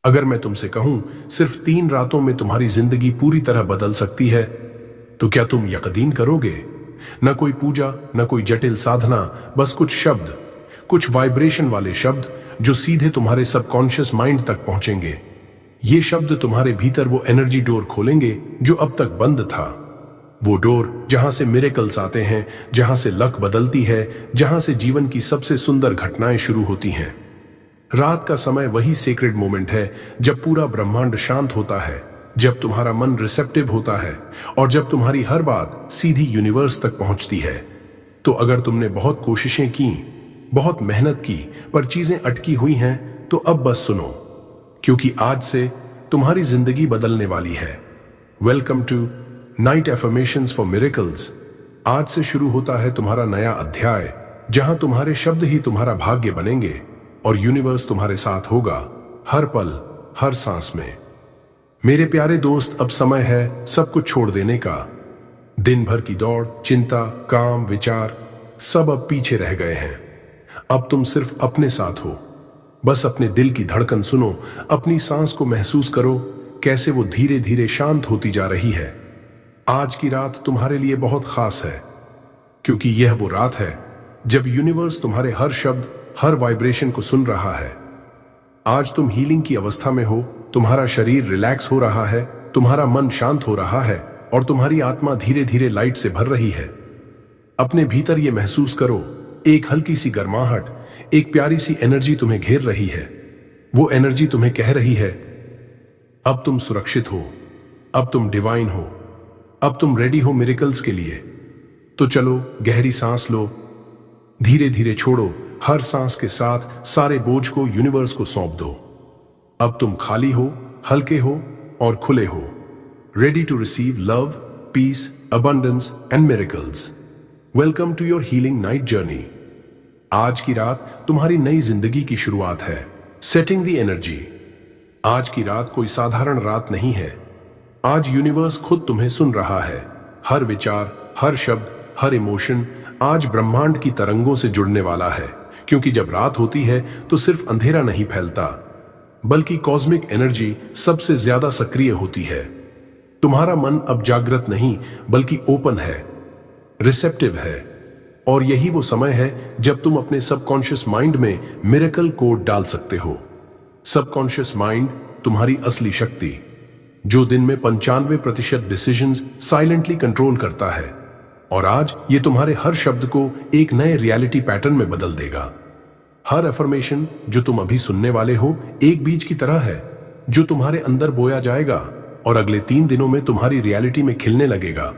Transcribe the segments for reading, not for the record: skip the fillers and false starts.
अगर मैं तुमसे कहूं सिर्फ 3 रातों में तुम्हारी जिंदगी पूरी तरह बदल सकती है, तो क्या तुम यकीन करोगे? न कोई पूजा, न कोई जटिल साधना, बस कुछ शब्द, कुछ वाइब्रेशन वाले शब्द जो सीधे तुम्हारे सबकॉन्शियस माइंड तक पहुंचेंगे। ये शब्द तुम्हारे भीतर वो एनर्जी डोर खोलेंगे जो अब तक बंद था। वो डोर जहां से मिरेकल्स आते हैं, जहां से लक बदलती है, जहां से जीवन की सबसे सुंदर घटनाएं शुरू होती हैं। रात का समय वही सेक्रेड मोमेंट है जब पूरा ब्रह्मांड शांत होता है, जब तुम्हारा मन रिसेप्टिव होता है और जब तुम्हारी हर बात सीधी यूनिवर्स तक पहुंचती है। तो अगर तुमने बहुत कोशिशें की, बहुत मेहनत की, पर चीजें अटकी हुई हैं, तो अब बस सुनो, क्योंकि आज से तुम्हारी जिंदगी बदलने वाली है। Welcome to night affirmations for miracles. आज से शुरू होता है तुम्हारा नया अध्याय, जहां तुम्हारे शब्द ही तुम्हारा भाग्य बनेंगे और यूनिवर्स तुम्हारे साथ होगा, हर पल, हर सांस में। मेरे प्यारे दोस्त, अब समय है सब कुछ छोड़ देने का। दिन भर की दौड़, चिंता, काम, विचार सब अब पीछे रह गए हैं। अब तुम सिर्फ अपने साथ हो। बस अपने दिल की धड़कन सुनो, अपनी सांस को महसूस करो, कैसे वो धीरे धीरे शांत होती जा रही है। आज की रात तुम्हारे लिए बहुत खास है, क्योंकि यह वो रात है जब यूनिवर्स तुम्हारे हर शब्द, हर वाइब्रेशन को सुन रहा है। आज तुम हीलिंग की अवस्था में हो, तुम्हारा शरीर रिलैक्स हो रहा है, तुम्हारा मन शांत हो रहा है और तुम्हारी आत्मा धीरे धीरे लाइट से भर रही है। अपने भीतर ये महसूस करो, एक हल्की सी गर्माहट, एक प्यारी सी एनर्जी तुम्हें घेर रही है। वो एनर्जी तुम्हें कह रही है, अब तुम सुरक्षित हो, अब तुम डिवाइन हो, अब तुम रेडी हो मिरेकल्स के लिए। तो चलो गहरी सांस लो, धीरे धीरे छोड़ो, हर सांस के साथ सारे बोझ को यूनिवर्स को सौंप दो। अब तुम खाली हो, हल्के हो और खुले हो, ready to receive love, peace, abundance and miracles. Welcome to your healing night journey. आज की रात तुम्हारी नई जिंदगी की शुरुआत है। Setting the energy. आज की रात कोई साधारण रात नहीं है। आज यूनिवर्स खुद तुम्हें सुन रहा है। हर विचार, हर शब्द, हर इमोशन आज ब्रह्मांड की तरंगों से जुड़ने वाला है, क्योंकि जब रात होती है तो सिर्फ अंधेरा नहीं फैलता, बल्कि कॉस्मिक एनर्जी सबसे ज्यादा सक्रिय होती है। तुम्हारा मन अब जागृत नहीं, बल्कि ओपन है, रिसेप्टिव है, और यही वो समय है जब तुम अपने सबकॉन्शियस माइंड में मिरेकल कोड डाल सकते हो। सबकॉन्शियस माइंड तुम्हारी असली शक्ति, जो दिन में 95% डिसीजंस साइलेंटली कंट्रोल करता है, और आज ये तुम्हारे हर शब्द को एक नए रियलिटी पैटर्न में बदल देगा। हर अफर्मेशन जो तुम अभी सुनने वाले हो एक बीज की तरह है, जो तुम्हारे अंदर बोया जाएगा और अगले 3 दिनों में तुम्हारी रियलिटी में खिलने लगेगा।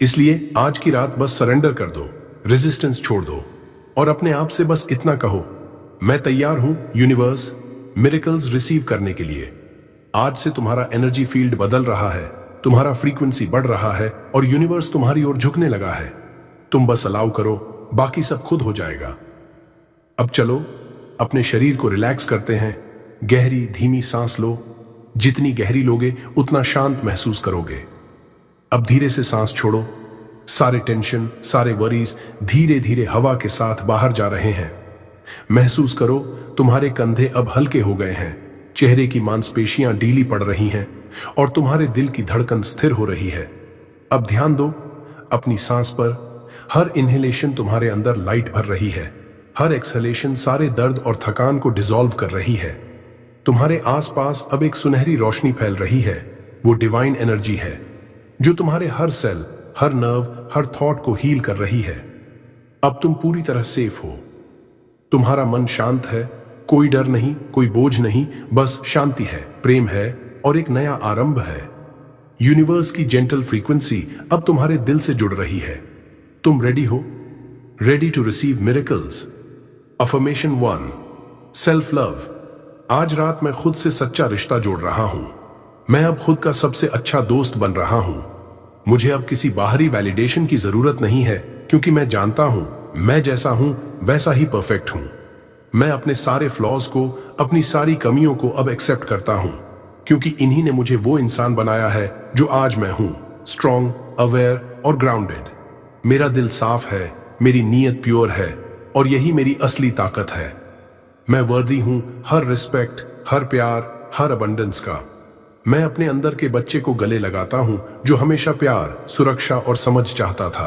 इसलिए आज की रात बस सरेंडर कर दो, रेजिस्टेंस छोड़ दो और अपने आप से बस इतना कहो, मैं तैयार हूं यूनिवर्स, मिरेकल्स रिसीव करने के लिए। आज से तुम्हारा एनर्जी फील्ड बदल रहा है, तुम्हारा फ्रीक्वेंसी बढ़ रहा है और यूनिवर्स तुम्हारी ओर झुकने लगा है। तुम बस अलाउ करो, बाकी सब खुद हो जाएगा। अब चलो अपने शरीर को रिलैक्स करते हैं। गहरी धीमी सांस लो, जितनी गहरी लोगे उतना शांत महसूस करोगे। अब धीरे से सांस छोड़ो, सारे टेंशन, सारे वरीज धीरे धीरे हवा के साथ बाहर जा रहे हैं। महसूस करो तुम्हारे कंधे अब हल्के हो गए हैं, चेहरे की मांसपेशियां ढीली पड़ रही हैं और तुम्हारे दिल की धड़कन स्थिर हो रही है। अब ध्यान दो अपनी सांस पर। हर इनहेलेशन तुम्हारे अंदर लाइट भर रही है, हर एक्सहेलेशन सारे दर्द और थकान को डिसॉल्व कर रही है। तुम्हारे आसपास अब एक सुनहरी रोशनी फैल रही है। वो डिवाइन एनर्जी है जो तुम्हारे हर सेल, हर नर्व, हर थॉट को हील कर रही है। अब तुम पूरी तरह सेफ हो। तुम्हारा मन शांत है, कोई डर नहीं, कोई बोझ नहीं, बस शांति है, प्रेम है और एक नया आरंभ है। यूनिवर्स की जेंटल फ्रीक्वेंसी अब तुम्हारे दिल से जुड़ रही है। तुम रेडी हो, ready to receive miracles. Affirmation 1, self love. आज रात मैं खुद से सच्चा रिश्ता जोड़ रहा हूं। मैं अब खुद का सबसे अच्छा दोस्त बन रहा हूं। मुझे अब किसी बाहरी वैलिडेशन की जरूरत नहीं है, क्योंकि मैं जानता हूं मैं जैसा हूं वैसा ही परफेक्ट हूं। मैं अपने सारे फ्लॉज को, अपनी सारी कमियों को अब एक्सेप्ट करता हूं, क्योंकि इन्हीं ने मुझे वो इंसान बनाया है जो आज मैं हूं, स्ट्रॉन्ग, अवेयर और ग्राउंडेड। मेरा दिल साफ है, मेरी नीयत प्योर है और यही मेरी असली ताकत है। मैं वर्दी हूं हर रिस्पेक्ट, हर प्यार, हर अबंडेंस का। मैं अपने अंदर के बच्चे को गले लगाता हूं जो हमेशा प्यार, सुरक्षा और समझ चाहता था।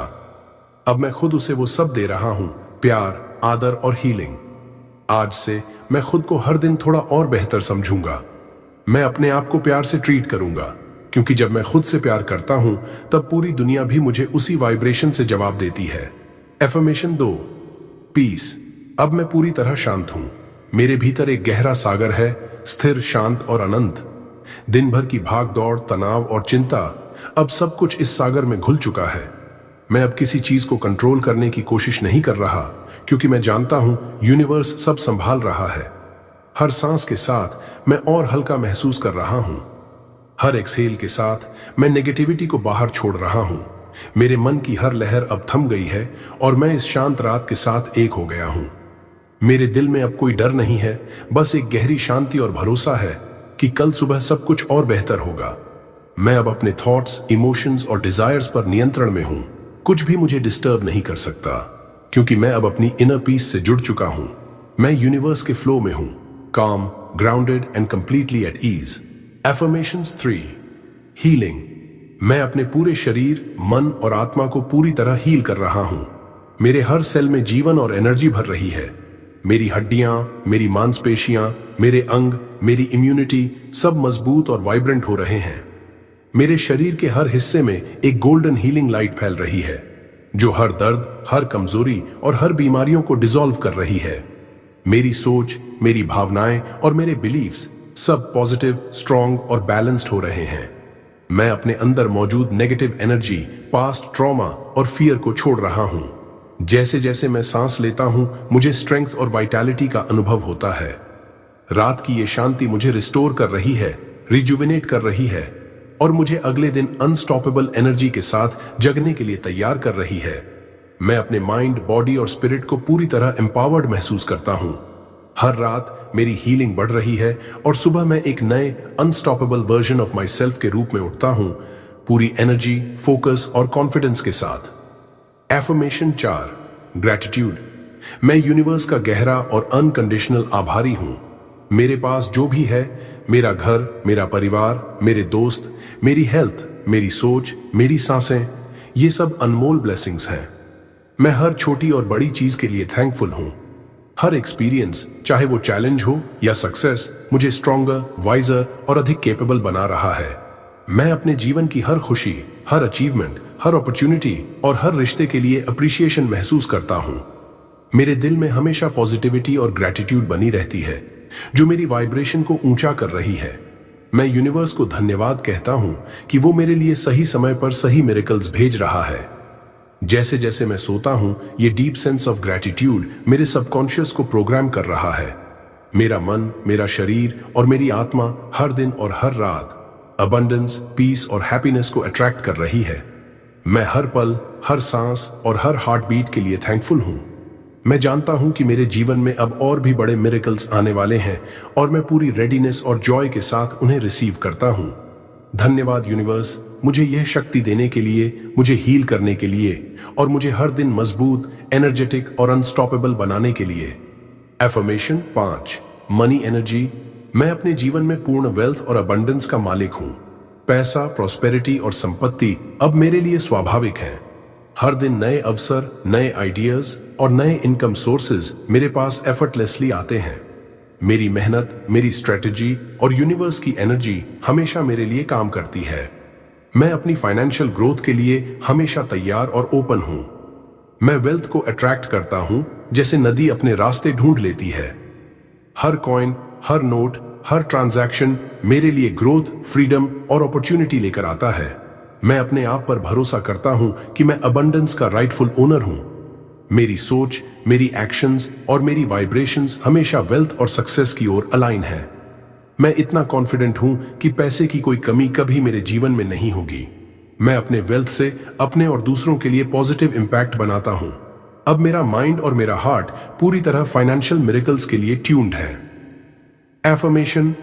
अब मैं खुद उसे वो सब दे रहा हूं, प्यार, आदर और हीलिंग। आज से मैं खुद को हर दिन थोड़ा और बेहतर समझूंगा। मैं अपने आप को प्यार से ट्रीट करूंगा, क्योंकि जब मैं खुद से प्यार करता हूं तब पूरी दुनिया भी मुझे उसी वाइब्रेशन से जवाब देती है। Affirmation 2, peace. अब मैं पूरी तरह शांत हूं। मेरे भीतर एक गहरा सागर है, स्थिर, शांत और अनंत। दिन भर की भाग दौड़, तनाव और चिंता, अब सब कुछ इस सागर में घुल चुका है। मैं अब किसी चीज को कंट्रोल करने की कोशिश नहीं कर रहा, क्योंकि मैं जानता हूं यूनिवर्स सब संभाल रहा है। हर सांस के साथ मैं और हल्का महसूस कर रहा हूं। हर एक्सहेल के साथ मैं नेगेटिविटी को बाहर छोड़ रहा हूं। मेरे मन की हर लहर अब थम गई है और मैं इस शांत रात के साथ एक हो गया हूं। मेरे दिल में अब कोई डर नहीं है, बस एक गहरी शांति और भरोसा है कि कल सुबह सब कुछ और बेहतर होगा। मैं अब अपने थॉट्स, इमोशंस और डिजायर्स पर नियंत्रण में हूं। कुछ भी मुझे डिस्टर्ब नहीं कर सकता, क्योंकि मैं अब अपनी इनर पीस से जुड़ चुका हूं। मैं यूनिवर्स के फ्लो में हूं, calm, grounded and completely at ease. Affirmations 3, healing. मैं अपने पूरे शरीर, मन और आत्मा को पूरी तरह हील कर रहा हूं। मेरे हर सेल में जीवन और एनर्जी भर रही है। मेरी हड्डियां, मेरी मांसपेशियां, मेरे अंग, मेरी इम्यूनिटी सब मजबूत और वाइब्रेंट हो रहे हैं। मेरे शरीर के हर हिस्से में एक गोल्डन हीलिंग लाइट फैल रही है, जो हर दर्द, हर कमजोरी और हर बीमारियों को डिसॉल्व कर रही है। मेरी सोच, मेरी भावनाएं और मेरे बिलीव्स सब पॉजिटिव, स्ट्रांग और बैलेंस्ड हो रहे हैं। मैं अपने अंदर मौजूद नेगेटिव एनर्जी, पास्ट ट्रॉमा और फियर को छोड़ रहा हूं। जैसे जैसे मैं सांस लेता हूं, मुझे स्ट्रेंथ और वाइटैलिटी का अनुभव होता है। रात की ये शांति मुझे रिस्टोर कर रही है, रिजुविनेट कर रही है और मुझे अगले दिन अनस्टॉपेबल एनर्जी के साथ जगने के लिए तैयार कर रही है। मैं अपने माइंड, बॉडी और स्पिरिट को पूरी तरह एम्पावर्ड महसूस करता हूं। हर रात मेरी हीलिंग बढ़ रही है और सुबह मैं एक नए unstoppable version of my self के रूप में उठता हूं, पूरी एनर्जी, फोकस और कॉन्फिडेंस के साथ। Affirmation 4, gratitude. मैं यूनिवर्स का गहरा और अनकंडीशनल आभारी हूं। मेरे पास जो भी है, मेरा घर, मेरा परिवार, मेरे दोस्त, मेरी हेल्थ, मेरी सोच, मेरी सांसें, ये सब अनमोल ब्लेसिंग्स हैं। मैं हर छोटी और बड़ी चीज के लिए थैंकफुल हूं। हर एक्सपीरियंस, चाहे वो चैलेंज हो या सक्सेस, मुझे स्ट्रॉन्गर, वाइजर और अधिक कैपेबल बना रहा है। मैं अपने जीवन की हर खुशी, हर अचीवमेंट, हर अपॉर्चुनिटी और हर रिश्ते के लिए अप्रिसिएशन महसूस करता हूं। मेरे दिल में हमेशा पॉजिटिविटी और ग्रैटिट्यूड बनी रहती है, जो मेरी वाइब्रेशन को ऊंचा कर रही है। मैं यूनिवर्स को धन्यवाद कहता हूं कि वो मेरे लिए सही समय पर सही मिरेकल्स भेज रहा है। जैसे जैसे मैं सोता हूं, ये डीप सेंस ऑफ ग्रैटिट्यूड मेरे सबकॉन्शियस को प्रोग्राम कर रहा है। मेरा मन, मेरा शरीर और मेरी आत्मा हर दिन और हर रात अबंडेंस, पीस और हैप्पीनेस को अट्रैक्ट कर रही है। मैं हर पल, हर सांस और हर हार्ट बीट के लिए थैंकफुल हूं। मैं जानता हूं कि मेरे जीवन में अब और भी बड़े मिरेकल्स आने वाले हैं और मैं पूरी रेडीनेस और जॉय के साथ उन्हें रिसीव करता हूं। धन्यवाद यूनिवर्स, मुझे यह शक्ति देने के लिए, मुझे हील करने के लिए और मुझे हर दिन मजबूत, एनर्जेटिक और अनस्टॉपेबल बनाने के लिए। Affirmation 5, money energy. मैं अपने जीवन में पूर्ण वेल्थ और अबंडेंस का मालिक हूं। पैसा, प्रॉस्पेरिटी और संपत्ति अब मेरे लिए स्वाभाविक है। हर दिन नए अवसर, नए आइडियाज और नए इनकम सोर्सेज मेरे पास एफर्टलेसली आते हैं। मेरी मेहनत, मेरी स्ट्रेटजी और यूनिवर्स की एनर्जी हमेशा मेरे लिए काम करती है। मैं अपनी फाइनेंशियल ग्रोथ के लिए हमेशा तैयार और ओपन हूं। मैं वेल्थ को अट्रैक्ट करता हूं जैसे नदी अपने रास्ते ढूंढ लेती है। हर कॉइन, हर नोट, हर ट्रांजैक्शन मेरे लिए ग्रोथ, फ्रीडम और अपॉर्चुनिटी लेकर आता है। मैं अपने आप पर भरोसा करता हूं कि मैं अबंडेंस का राइटफुल ओनर हूं। मेरी सोच, मेरी एक्शंस और मेरी वाइब्रेशंस हमेशा वेल्थ और सक्सेस की ओर अलाइन है। मैं इतना कॉन्फिडेंट हूं कि पैसे की कोई कमी कभी मेरे जीवन में नहीं होगी। मैं अपने वेल्थ से अपने और दूसरों के लिए पॉजिटिव इंपैक्ट बनाता हूं। अब मेरा माइंड और मेरा हार्ट पूरी तरह फाइनेंशियल मिरेकल्स के लिए ट्यून्ड है। Affirmation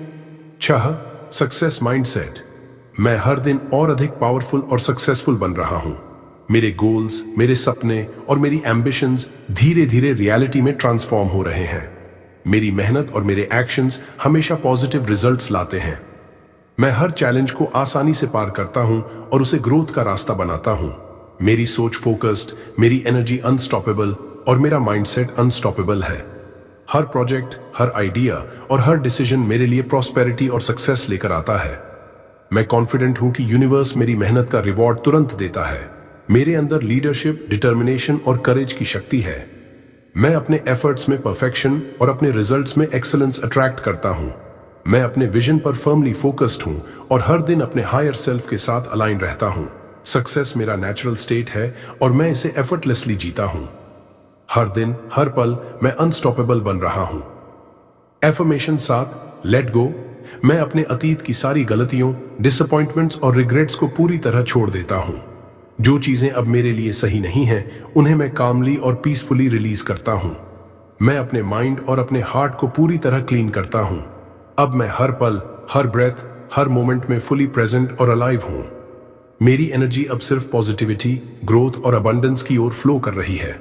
6, success mindset. मैं हर दिन और अधिक पावरफुल और सक्सेसफुल बन रहा हूं। मेरे गोल्स, मेरे सपने और मेरी एम्बिशंस धीरे धीरे रियलिटी में ट्रांसफॉर्म हो रहे हैं। मेरी मेहनत और मेरे एक्शंस हमेशा पॉजिटिव रिजल्ट्स लाते हैं। मैं हर चैलेंज को आसानी से पार करता हूं और उसे ग्रोथ का रास्ता बनाता हूं। मेरी सोच फोकस्ड, मेरी एनर्जी अनस्टॉपेबल और मेरा माइंडसेट अनस्टॉपेबल है। हर प्रोजेक्ट, हर आइडिया और हर डिसीजन मेरे लिए प्रॉस्पेरिटी और सक्सेस लेकर आता है। मैं कॉन्फिडेंट हूं कि यूनिवर्स मेरी मेहनत का रिवॉर्ड तुरंत देता है। मेरे अंदर लीडरशिप, डिटर्मिनेशन और करेज की शक्ति है। मैं अपने एफर्ट्स में परफेक्शन और अपने रिजल्ट्स में एक्सेलेंस अट्रैक्ट करता हूं। मैं अपने विजन पर फर्मली फोकस्ड हूं और हर दिन अपने हायर सेल्फ के साथ अलाइन रहता हूं। सक्सेस मेरा नेचुरल स्टेट है और मैं इसे एफर्टलेसली जीता हूं। हर दिन, हर पल मैं अनस्टॉपेबल बन रहा हूं। Affirmation 7, let go. मैं अपने अतीत की सारी गलतियों, डिसअपॉइंटमेंट्स और रिग्रेट्स को पूरी तरह छोड़ देता हूं। जो चीजें अब मेरे लिए सही नहीं हैं, उन्हें मैं कामली और पीसफुली रिलीज करता हूं। मैं अपने माइंड और अपने हार्ट को पूरी तरह क्लीन करता हूं। अब मैं हर पल, हर ब्रेथ, हर मोमेंट में फुली प्रेजेंट और अलाइव हूं। मेरी एनर्जी अब सिर्फ पॉजिटिविटी, ग्रोथ और अबंडेंस की ओर फ्लो कर रही है।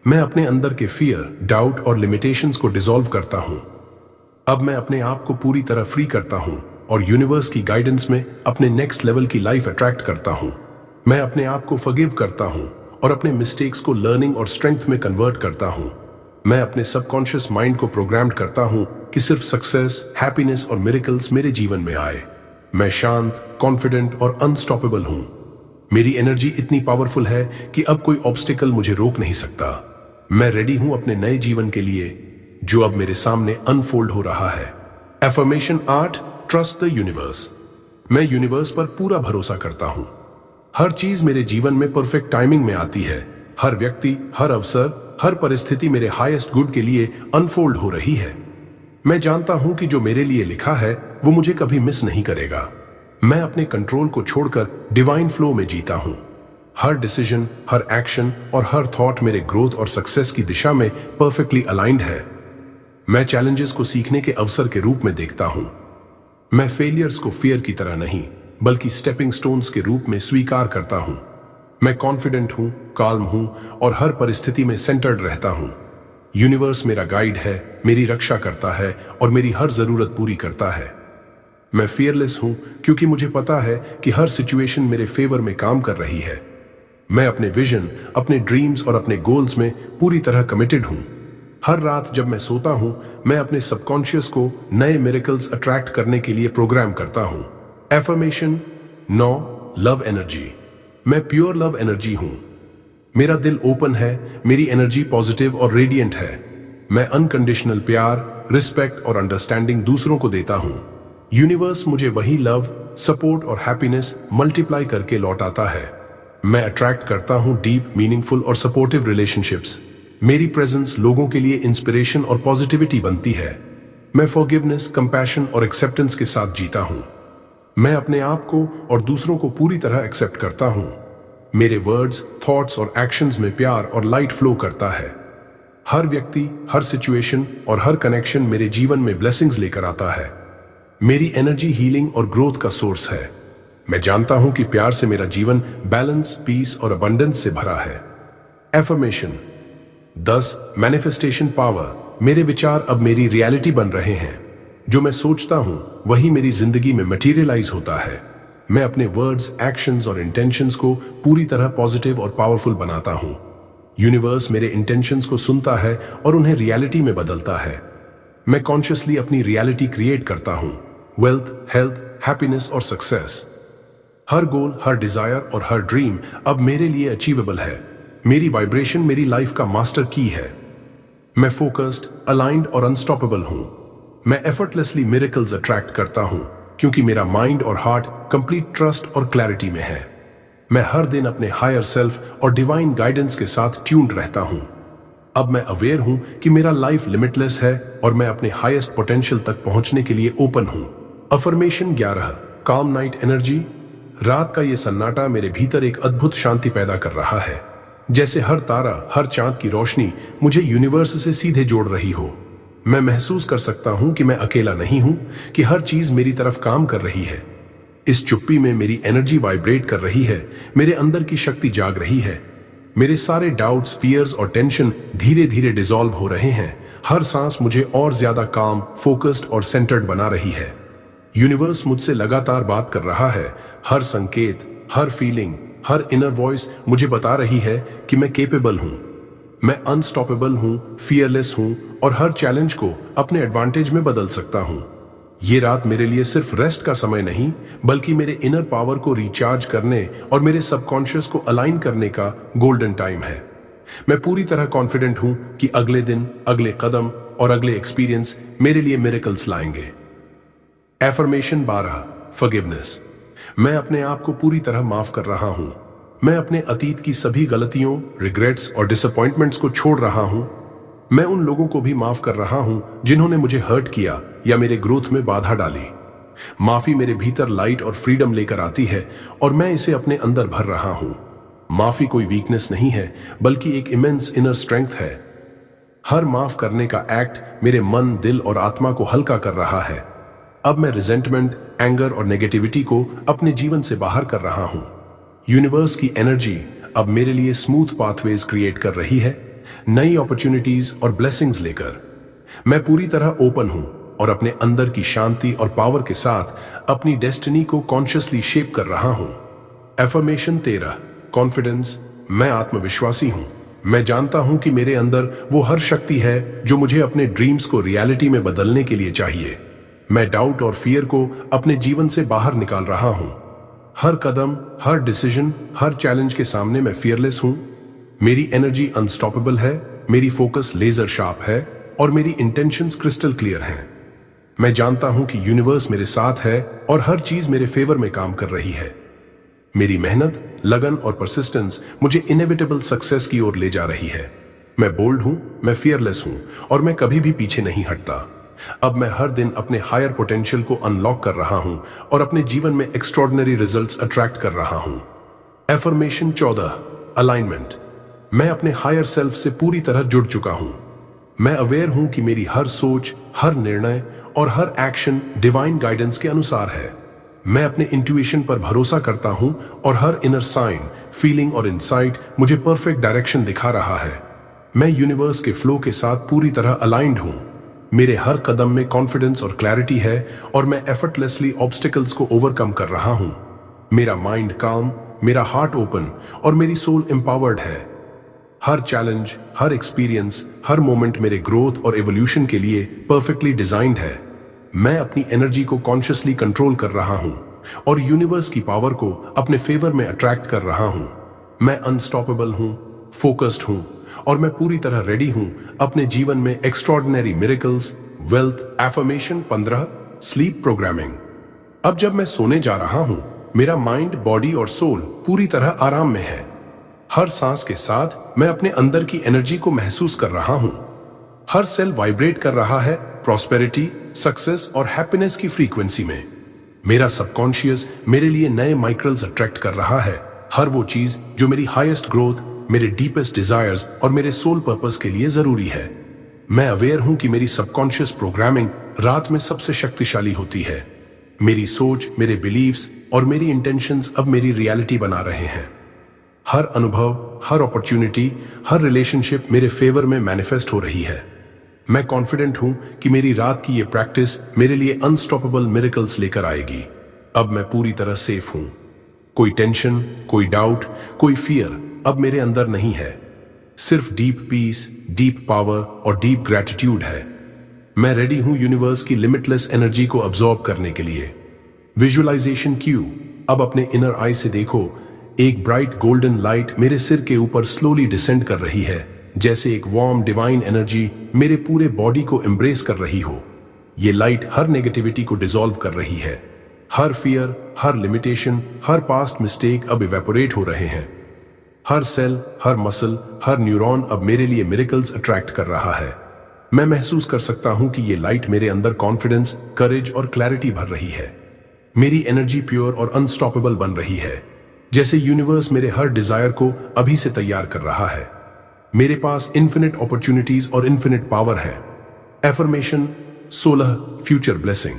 मैं अपने अंदर के फियर, डाउट और लिमिटेशंस को डिसॉल्व करता हूं। अब मैं अपने आप को पूरी तरह फ्री करता हूं और यूनिवर्स की गाइडेंस में अपने नेक्स्ट लेवल की लाइफ अट्रैक्ट करता हूं। मैं अपने आप को फॉरगिव करता हूं और अपने मिस्टेक्स को लर्निंग और स्ट्रेंथ में कन्वर्ट करता हूं। मैं अपने सबकॉन्शियस माइंड को प्रोग्राम्ड करता हूं कि सिर्फ सक्सेस, हैप्पीनेस और मिरेकल्स मेरे जीवन में आए। मैं शांत, कॉन्फिडेंट और अनस्टॉपेबल हूं। मेरी एनर्जी इतनी पावरफुल है कि अब कोई ऑब्स्टिकल मुझे रोक नहीं सकता। मैं रेडी हूं अपने नए जीवन के लिए, जो अब मेरे सामने अनफोल्ड हो रहा है। Affirmation 8, trust the universe. मैं यूनिवर्स पर पूरा भरोसा करता हूं। हर चीज मेरे जीवन में परफेक्ट टाइमिंग में आती है। हर व्यक्ति, हर अवसर, हर परिस्थिति मेरे हाईएस्ट गुड के लिए अनफोल्ड हो रही है। मैं जानता हूं कि जो मेरे लिए लिखा है वो मुझे कभी मिस नहीं करेगा। मैं अपने कंट्रोल को छोड़कर डिवाइन फ्लो में जीता हूं। हर डिसीजन, हर एक्शन और हर थॉट मेरे ग्रोथ और सक्सेस की दिशा में परफेक्टली अलाइंड है। मैं चैलेंजेस को सीखने के अवसर के रूप में देखता हूं। मैं फेलियर्स को फियर की तरह नहीं, बल्कि स्टेपिंग स्टोन्स के रूप में स्वीकार करता हूं। मैं कॉन्फिडेंट हूं, काल्म हूं और हर परिस्थिति में सेंटर्ड रहता हूं। यूनिवर्स मेरा गाइड है, मेरी रक्षा करता है और मेरी हर जरूरत पूरी करता है। मैं फियरलेस हूं क्योंकि मुझे पता है कि हर सिचुएशन मेरे फेवर में काम कर रही है। मैं अपने विजन, अपने ड्रीम्स और अपने गोल्स में पूरी तरह कमिटेड हूं। हर रात जब मैं सोता हूं, मैं अपने सबकॉन्शियस को नए मिरेकल्स अट्रैक्ट करने के लिए प्रोग्राम करता हूं। Affirmation 9, love energy. मैं प्योर लव एनर्जी हूं। मेरा दिल ओपन है, मेरी एनर्जी पॉजिटिव और रेडिएंट है। मैं अनकंडीशनल प्यार, रिस्पेक्ट और अंडरस्टैंडिंग दूसरों को देता हूं। यूनिवर्स मुझे वही लव, सपोर्ट और हैप्पीनेस मल्टीप्लाई करके लौटाता है। मैं अट्रैक्ट करता हूं डीप, मीनिंगफुल और सपोर्टिव रिलेशनशिप्स। मेरी प्रेजेंस लोगों के लिए इंस्पिरेशन और पॉजिटिविटी बनती है। मैं फॉरगिवनेस, कंपैशन और एक्सेप्टेंस के साथ जीता हूं। मैं अपने आप को और दूसरों को पूरी तरह एक्सेप्ट करता हूं। मेरे वर्ड्स, थॉट्स और एक्शंस में प्यार और लाइट फ्लो करता है। हर व्यक्ति, हर सिचुएशन और हर कनेक्शन मेरे जीवन में ब्लेसिंग्स लेकर आता है। मेरी एनर्जी हीलिंग और ग्रोथ का सोर्स है। मैं जानता हूं कि प्यार से मेरा जीवन बैलेंस, पीस और अबंडेंस से भरा है। Affirmation 10, manifestation power. मेरे विचार अब मेरी रियलिटी बन रहे हैं। जो मैं सोचता हूं वही मेरी जिंदगी में मटेरियलाइज होता है। मैं अपने वर्ड्स, एक्शंस और इंटेंशंस को पूरी तरह पॉजिटिव और पावरफुल बनाता हूं। यूनिवर्स मेरे इंटेंशंस को सुनता है और उन्हें रियलिटी में बदलता है। मैं कॉन्शियसली अपनी रियलिटी क्रिएट करता हूं। वेल्थ, हेल्थ, हैप्पीनेस और सक्सेस। हर गोल, हर डिजायर और हर ड्रीम अब मेरे लिए अचीवेबल है। मेरी वाइब्रेशन मेरी लाइफ का मास्टर की है। मैं फोकस्ड, अलाइंड और अनस्टॉपेबल हूं। मैं एफर्टलेसली मिरेकल्स अट्रैक्ट करता हूं क्योंकि मेरा माइंड और हार्ट कंप्लीट ट्रस्ट और क्लैरिटी में है। मैं हर दिन अपने हायर सेल्फ और डिवाइन गाइडेंस के साथ ट्यून्ड रहता हूं। अब मैं अवेयर हूं कि मेरा लाइफ लिमिटलेस है और मैं अपने हाईएस्ट पोटेंशियल तक पहुंचने के लिए ओपन हूं। अफर्मेशन 11, काम नाइट एनर्जी। रात का ये सन्नाटा मेरे भीतर एक अद्भुत शांति पैदा कर रहा है। जैसे हर तारा, हर चांद की रोशनी मुझे यूनिवर्स से सीधे जोड़ रही हो। मैं महसूस कर सकता हूं कि मैं अकेला नहीं हूं, कि हर चीज मेरी तरफ काम कर रही है। इस चुप्पी में मेरी एनर्जी वाइब्रेट कर रही है, मेरे अंदर की शक्ति जाग रही है। मेरे सारे डाउट्स, फियर्स और टेंशन धीरे धीरे डिसॉल्व हो रहे हैं। हर सांस मुझे और ज्यादा काम, फोकस्ड और सेंटर्ड बना रही है। यूनिवर्स मुझसे लगातार बात कर रहा है। हर संकेत, हर फीलिंग, हर इनर वॉइस मुझे बता रही है कि मैं केपेबल हूं, मैं अनस्टॉपेबल हूं, फियरलेस हूं और हर चैलेंज को अपने एडवांटेज में बदल सकता हूं। ये रात मेरे लिए सिर्फ रेस्ट का समय नहीं, बल्कि मेरे इनर पावर को रिचार्ज करने और मेरे सबकॉन्शियस को अलाइन करने का गोल्डन टाइम है। मैं पूरी तरह कॉन्फिडेंट हूं कि अगले दिन, अगले कदम और अगले एक्सपीरियंस मेरे लिए मिरेकल्स लाएंगे। Affirmation 12, forgiveness. मैं अपने आप को पूरी तरह माफ कर रहा हूं। मैं अपने अतीत की सभी गलतियों, रिग्रेट्स और डिसअपॉइंटमेंट्स को छोड़ रहा हूं। मैं उन लोगों को भी माफ कर रहा हूं जिन्होंने मुझे हर्ट किया या मेरे ग्रोथ में बाधा डाली। माफी मेरे भीतर लाइट और फ्रीडम लेकर आती है और मैं इसे अपने अंदर भर रहा हूं। माफी कोई वीकनेस नहीं है, बल्कि एक इमेंस इनर स्ट्रेंथ है। हर माफ करने का एक्ट मेरे मन, दिल और आत्मा को हल्का कर रहा है। अब मैं रिजेंटमेंट, एंगर और नेगेटिविटी को अपने जीवन से बाहर कर रहा हूं। यूनिवर्स की एनर्जी अब मेरे लिए स्मूथ पाथवेज क्रिएट कर रही है, नई अपॉर्चुनिटीज और ब्लेसिंग्स लेकर। मैं पूरी तरह ओपन हूं और अपने अंदर की शांति और पावर के साथ अपनी डेस्टिनी को कॉन्शियसली शेप कर रहा हूं। Affirmation 13, confidence. मैं आत्मविश्वासी हूं। मैं जानता हूं कि मेरे अंदर वो हर शक्ति है जो मुझे अपने ड्रीम्स को रियलिटी में बदलने के लिए चाहिए। मैं डाउट और फियर को अपने जीवन से बाहर निकाल रहा हूं। हर कदम, हर डिसीजन, हर चैलेंज के सामने मैं फियरलेस हूं। मेरी एनर्जी अनस्टॉपेबल है, मेरी फोकस लेजर शार्प है और मेरी इंटेंशंस क्रिस्टल क्लियर हैं। मैं जानता हूं कि यूनिवर्स मेरे साथ है और हर चीज मेरे फेवर में काम कर रही है। मेरी मेहनत, लगन और परसिस्टेंस मुझे इनएविटेबल सक्सेस की ओर ले जा रही है। मैं बोल्ड हूं, मैं फियरलेस हूं और मैं कभी भी पीछे नहीं हटता। अब मैं हर दिन अपने हायर पोटेंशियल को अनलॉक कर रहा हूं और अपने जीवन में एक्स्ट्रॉर्डिनरी रिजल्ट्स अट्रैक्ट कर रहा हूं। Affirmation 14, alignment. मैं अपने हायर सेल्फ से पूरी तरह जुड़ चुका हूं। मैं अवेयर हूं कि मेरी हर सोच, हर निर्णय और हर एक्शन डिवाइन गाइडेंस के अनुसार है। मैं अपने इंट्यूशन पर भरोसा करता हूं और हर इनर साइन, फीलिंग और इंसाइट मुझे परफेक्ट डायरेक्शन दिखा रहा है। मैं यूनिवर्स के फ्लो के साथ पूरी तरह अलाइंड हूं। मेरे हर कदम में कॉन्फिडेंस और क्लैरिटी है और मैं एफर्टलेसली ऑब्स्टिकल्स को ओवरकम कर रहा हूं। मेरा माइंड काम, मेरा हार्ट ओपन और मेरी सोल एम्पावर्ड है। हर चैलेंज, हर एक्सपीरियंस, हर मोमेंट मेरे ग्रोथ और एवोल्यूशन के लिए परफेक्टली डिजाइंड है। मैं अपनी एनर्जी को कॉन्शियसली कंट्रोल कर रहा हूं और यूनिवर्स की पावर को अपने फेवर में अट्रैक्ट कर रहा हूं। मैं अनस्टॉपेबल हूं, फोकस्ड हूं और मैं पूरी तरह रेडी हूं अपने जीवन में extraordinary miracles, wealth. Affirmation 15, sleep programming. अब जब मैं सोने जा रहा हूं, मेरा माइंड, बॉडी और सोल पूरी तरह आराम में है। हर सांस के साथ मैं अपने अंदर की एनर्जी को महसूस कर रहा हूं। हर सेल वाइब्रेट कर रहा है प्रॉस्पेरिटी, सक्सेस और हैप्पीनेस की फ्रीक्वेंसी में। मेरा सबकॉन्शियस मेरे लिए नए माइक्रल्स अट्रैक्ट कर रहा है, हर वो चीज जो मेरी हाईएस्ट ग्रोथ, मेरे डीपेस्ट डिजायर्स और मेरे सोल पर्पस के लिए जरूरी है। मैं अवेयर हूं कि मेरी सबकॉन्शियस प्रोग्रामिंग रात में सबसे शक्तिशाली होती है। मेरी सोच, मेरे बिलीव्स और मेरी इंटेंशंस अब मेरी रियलिटी बना रहे हैं। हर अनुभव, हर अपॉर्चुनिटी, हर रिलेशनशिप मेरे फेवर में मैनिफेस्ट हो रही है। मैं कॉन्फिडेंट हूं कि मेरी रात की ये प्रैक्टिस मेरे लिए अनस्टॉपेबल मिरेकल्स लेकर आएगी। अब मैं पूरी तरह सेफ हूं। कोई टेंशन, कोई डाउट, कोई फियर अब मेरे अंदर नहीं है। सिर्फ डीप पीस, डीप पावर और डीप ग्रैटिट्यूड है। मैं रेडी हूं यूनिवर्स की लिमिटलेस एनर्जी को अब्सॉर्ब करने के लिए। Visualisation cue. अब अपने इनर आई से देखो, एक ब्राइट गोल्डन लाइट मेरे सिर के ऊपर स्लोली डिसेंड कर रही है, जैसे एक वार्म डिवाइन एनर्जी मेरे पूरे बॉडी को एम्ब्रेस कर रही हो। ये लाइट हर नेगेटिविटी को डिसॉल्व कर रही है। हर फियर, हर लिमिटेशन, हर पास्ट मिस्टेक अब इवेपोरेट हो रहे हैं। हर सेल, हर मसल, हर न्यूरॉन अब मेरे लिए मिरेकल्स अट्रैक्ट कर रहा है। मैं महसूस कर सकता हूं कि ये लाइट मेरे अंदर कॉन्फिडेंस, करेज और क्लैरिटी भर रही है। मेरी एनर्जी प्योर और अनस्टॉपेबल बन रही है, जैसे यूनिवर्स मेरे हर डिजायर को अभी से तैयार कर रहा है। मेरे पास इन्फिनिट अपॉर्चुनिटीज और इन्फिनिट पावर है। Affirmation 16, future blessing.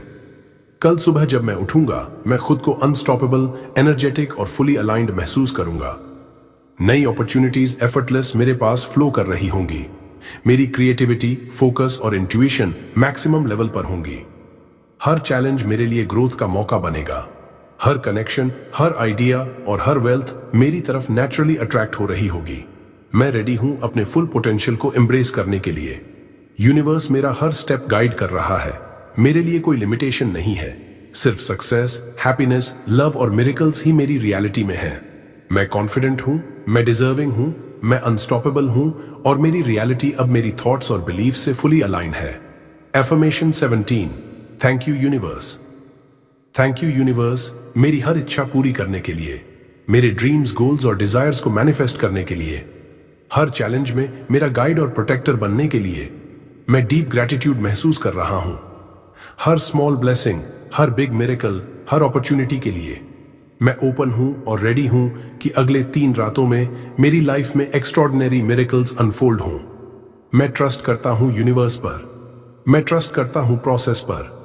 कल सुबह जब मैं उठूंगा, मैं खुद को अनस्टॉपेबल, एनर्जेटिक और फुली अलाइंड महसूस करूंगा। नई अपॉर्चुनिटीज एफर्टलेस मेरे पास फ्लो कर रही होंगी। मेरी क्रिएटिविटी, फोकस और इंट्यूशन मैक्सिमम लेवल पर होंगी। हर चैलेंज मेरे लिए ग्रोथ का मौका बनेगा। हर कनेक्शन, हर आइडिया और हर वेल्थ मेरी तरफ नेचुरली अट्रैक्ट हो रही होगी। मैं रेडी हूं अपने फुल पोटेंशियल को एम्ब्रेस करने के लिए। यूनिवर्स मेरा हर स्टेप गाइड कर रहा है। मेरे लिए कोई लिमिटेशन नहीं है। सिर्फ सक्सेस, हैप्पीनेस, लव और मिरेकल्स ही मेरी रियलिटी में है। मैं कॉन्फिडेंट हूं, मैं डिजर्विंग हूं, मैं अनस्टॉपेबल हूं और मेरी रियलिटी अब मेरी थॉट्स और बिलीफ से फुली अलाइन है। Affirmation 17। Thank you universe. Thank you universe मेरी हर इच्छा पूरी करने के लिए, मेरे ड्रीम्स, गोल्स और डिजायर्स को मैनिफेस्ट करने के लिए, हर चैलेंज में मेरा गाइड और प्रोटेक्टर बनने के लिए। मैं डीप ग्रैटिट्यूड महसूस कर रहा हूं। हर स्मॉल ब्लेसिंग, हर बिग मिरेकल, हर अपॉर्चुनिटी के लिए मैं ओपन हूं और रेडी हूं कि अगले 3 रातों में मेरी लाइफ में एक्स्ट्रॉर्डिनरी मिरेकल्स अनफोल्ड हों। मैं ट्रस्ट करता हूं यूनिवर्स पर। मैं ट्रस्ट करता हूं प्रोसेस पर।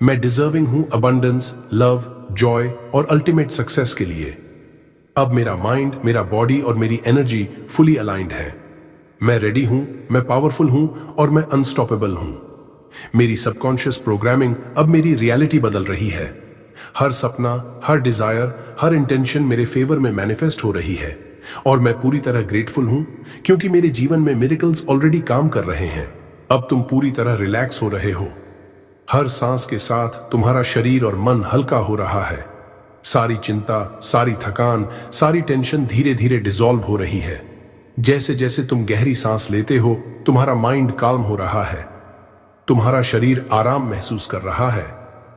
मैं डिजर्विंग हूं अबंडेंस, लव, जॉय और अल्टीमेट सक्सेस के लिए। अब मेरा माइंड, मेरा बॉडी और मेरी एनर्जी फुली अलाइंड है। मैं रेडी हूं, मैं पावरफुल हूं और मैं अनस्टॉपेबल हूं। मेरी सबकॉन्शियस प्रोग्रामिंग अब मेरी रियलिटी बदल रही है। हर सपना, हर डिजायर, हर इंटेंशन मेरे फेवर में मैनिफेस्ट हो रही है और मैं पूरी तरह ग्रेटफुल हूं क्योंकि मेरे जीवन में मिरेकल्स ऑलरेडी काम कर रहे हैं। अब तुम पूरी तरह रिलैक्स हो रहे हो। हर सांस के साथ तुम्हारा शरीर और मन हल्का हो रहा है। सारी चिंता, सारी थकान, सारी टेंशन धीरे धीरे डिसॉल्व हो रही है। जैसे जैसे तुम गहरी सांस लेते हो, तुम्हारा माइंड काल्म हो रहा है, तुम्हारा शरीर आराम महसूस कर रहा है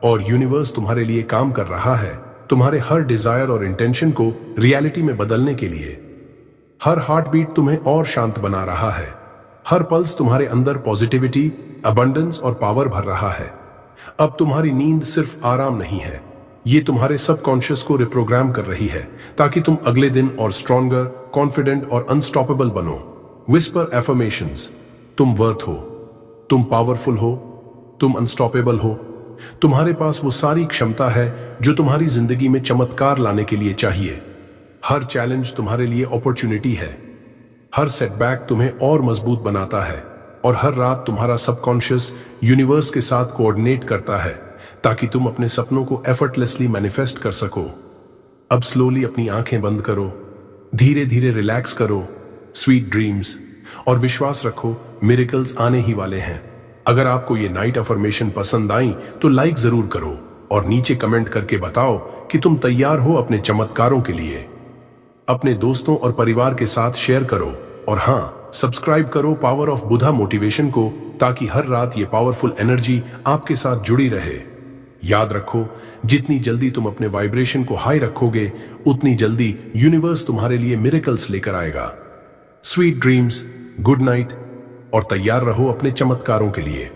और यूनिवर्स तुम्हारे लिए काम कर रहा है, तुम्हारे हर डिजायर और इंटेंशन को रियलिटी में बदलने के लिए। हर हार्ट बीट तुम्हें और शांत बना रहा है। हर पल्स तुम्हारे अंदर पॉजिटिविटी, अबंडेंस और पावर भर रहा है। अब तुम्हारी नींद सिर्फ आराम नहीं है, ये तुम्हारे सबकॉन्शियस को रिप्रोग्राम कर रही है ताकि तुम अगले दिन और स्ट्रॉन्गर, कॉन्फिडेंट और अनस्टॉपेबल बनो। Whisper affirmations. तुम वर्थ हो, तुम पावरफुल हो, तुम अनस्टॉपेबल हो। तुम्हारे पास वो सारी क्षमता है जो तुम्हारी जिंदगी में चमत्कार लाने के लिए चाहिए। हर चैलेंज तुम्हारे लिए अपॉर्चुनिटी है। हर सेटबैक तुम्हें और मजबूत बनाता है और हर रात तुम्हारा सबकॉन्शियस यूनिवर्स के साथ कोऑर्डिनेट करता है ताकि तुम अपने सपनों को एफर्टलेसली मैनिफेस्ट कर सको। अब स्लोली अपनी आंखें बंद करो, धीरे धीरे रिलैक्स करो। स्वीट ड्रीम्स और विश्वास रखो, मिरेकल्स आने ही वाले हैं। अगर आपको ये नाइट अफर्मेशन पसंद आई तो लाइक जरूर करो और नीचे कमेंट करके बताओ कि तुम तैयार हो अपने चमत्कारों के लिए। अपने दोस्तों और परिवार के साथ शेयर करो और हाँ, सब्सक्राइब करो पावर ऑफ बुधा मोटिवेशन को ताकि हर रात ये पावरफुल एनर्जी आपके साथ जुड़ी रहे। याद रखो, जितनी जल्दी तुम अपने वाइब्रेशन को हाई रखोगे, उतनी जल्दी यूनिवर्स तुम्हारे लिए मिरेकल्स लेकर आएगा। स्वीट ड्रीम्स, गुड नाइट और तैयार रहो अपने चमत्कारों के लिए।